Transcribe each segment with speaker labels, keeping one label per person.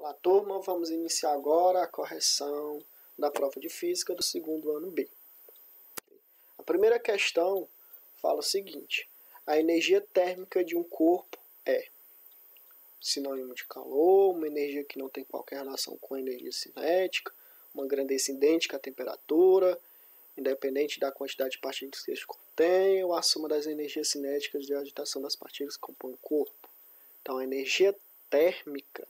Speaker 1: Olá, turma, vamos iniciar agora a correção da prova de Física do segundo ano B. A primeira questão fala o seguinte: a energia térmica de um corpo é sinônimo de calor, uma energia que não tem qualquer relação com a energia cinética, uma grandeza idêntica à temperatura, independente da quantidade de partículas que este contém, ou a soma das energias cinéticas de agitação das partículas que compõem o corpo. Então, a energia térmica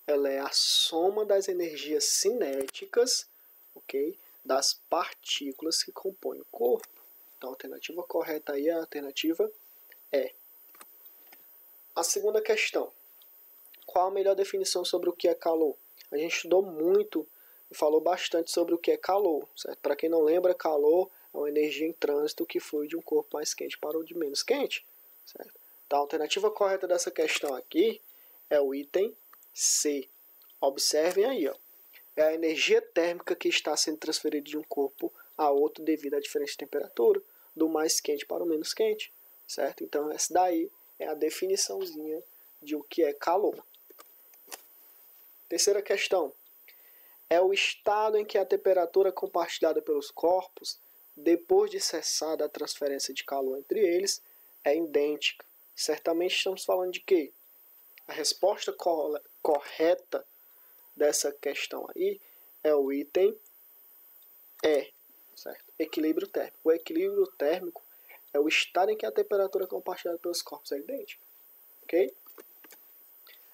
Speaker 1: ela é a soma das energias cinéticas, ok, das partículas que compõem o corpo. Então, a alternativa correta aí é a alternativa E. A segunda questão: qual a melhor definição sobre o que é calor? A gente estudou muito e falou bastante sobre o que é calor, certo? Para quem não lembra, calor é uma energia em trânsito que flui de um corpo mais quente para o de menos quente, certo? Então, a alternativa correta dessa questão aqui é o item C. Observem aí, ó. É a energia térmica que está sendo transferida de um corpo a outro devido à diferença de temperatura, do mais quente para o menos quente, certo? Então, essa daí é a definiçãozinha de o que é calor. Terceira questão: é o estado em que a temperatura compartilhada pelos corpos, depois de cessada a transferência de calor entre eles, é idêntica. Certamente estamos falando de quê? A resposta correta dessa questão aí é o item E, certo? Equilíbrio térmico. O equilíbrio térmico é o estado em que a temperatura compartilhada pelos corpos é idêntica, ok?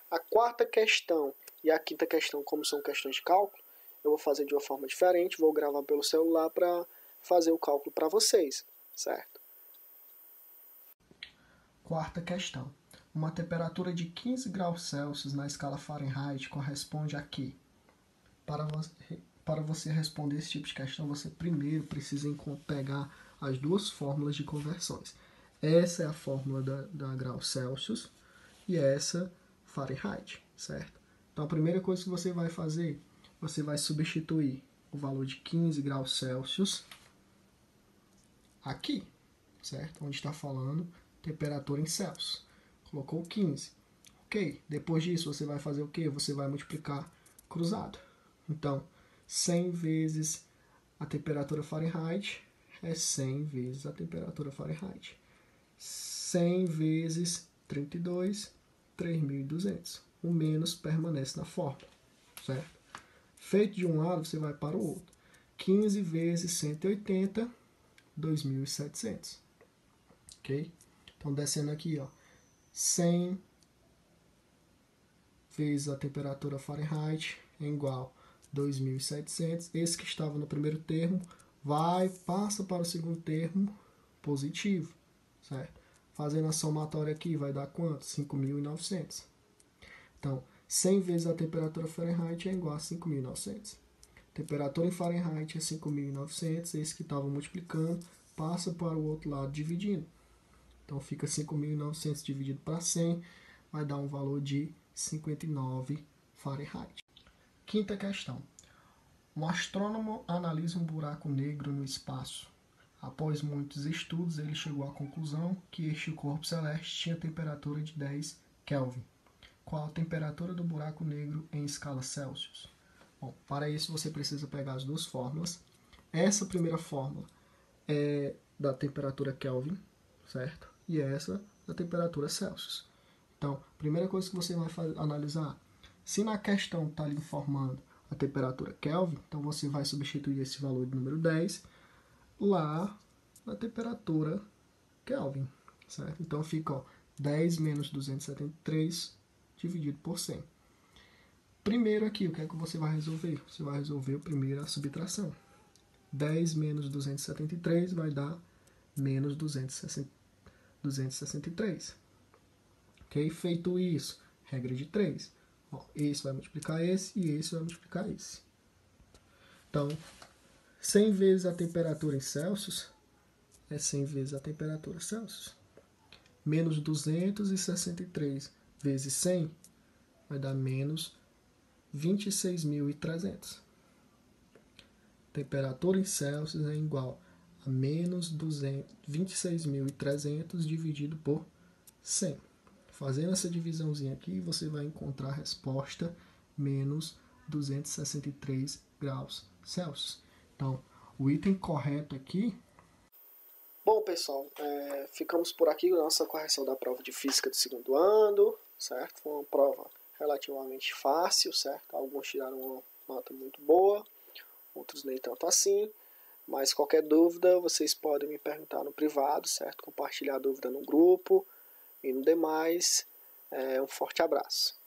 Speaker 1: A quarta questão e a quinta questão, como são questões de cálculo, eu vou fazer de uma forma diferente, vou gravar pelo celular para fazer o cálculo para vocês, certo?
Speaker 2: Quarta questão. Uma temperatura de 15 graus Celsius na escala Fahrenheit corresponde a quê? Para você responder esse tipo de questão, você primeiro precisa pegar as duas fórmulas de conversões. Essa é a fórmula da graus Celsius e essa Fahrenheit, certo? Então a primeira coisa que você vai fazer, você vai substituir o valor de 15 graus Celsius aqui, certo? Onde está falando temperatura em Celsius. Colocou 15. Ok, depois disso você vai fazer o quê? Você vai multiplicar cruzado. Então, 100 vezes a temperatura Fahrenheit é 100 vezes a temperatura Fahrenheit. 100 vezes 32, 3.200. O menos permanece na fórmula, certo? Feito de um lado, você vai para o outro. 15 vezes 180, 2.700. Ok? Então, descendo aqui, ó, 100 vezes a temperatura Fahrenheit é igual a 2.700. Esse que estava no primeiro termo passa para o segundo termo positivo, certo? Fazendo a somatória aqui vai dar quanto? 5.900. Então, 100 vezes a temperatura Fahrenheit é igual a 5.900. Temperatura em Fahrenheit é 5.900. Esse que estava multiplicando passa para o outro lado dividindo. Então, fica 5.900 dividido para 100, vai dar um valor de 59 Fahrenheit. Quinta questão. Um astrônomo analisa um buraco negro no espaço. Após muitos estudos, ele chegou à conclusão que este corpo celeste tinha temperatura de 10 Kelvin. Qual a temperatura do buraco negro em escala Celsius? Bom, para isso você precisa pegar as duas fórmulas. Essa primeira fórmula é da temperatura Kelvin, certo? E essa da temperatura Celsius. Então, a primeira coisa que você vai analisar, se na questão está lhe informando a temperatura Kelvin, então você vai substituir esse valor de número 10 lá na temperatura Kelvin, certo? Então fica, ó, 10 menos 273 dividido por 100. Primeiro aqui, o que é que você vai resolver? Você vai resolver primeiro a subtração. 10 menos 273 vai dar menos 263. Ok? Feito isso, regra de 3. Ó, esse vai multiplicar esse e esse vai multiplicar esse. Então, 100 vezes a temperatura em Celsius é 100 vezes a temperatura Celsius. Menos 263 vezes 100 vai dar menos 26.300. Temperatura em Celsius é igual a menos 26.300 dividido por 100. Fazendo essa divisãozinha aqui, você vai encontrar a resposta menos 263 graus Celsius. Então, o item correto aqui...
Speaker 1: Bom, pessoal, ficamos por aqui com a nossa correção da prova de Física do segundo ano, certo? Foi uma prova relativamente fácil, certo? Alguns tiraram uma nota muito boa, outros nem tanto assim, mas qualquer dúvida vocês podem me perguntar no privado, certo? Compartilhar a dúvida no grupo e no demais. Um forte abraço.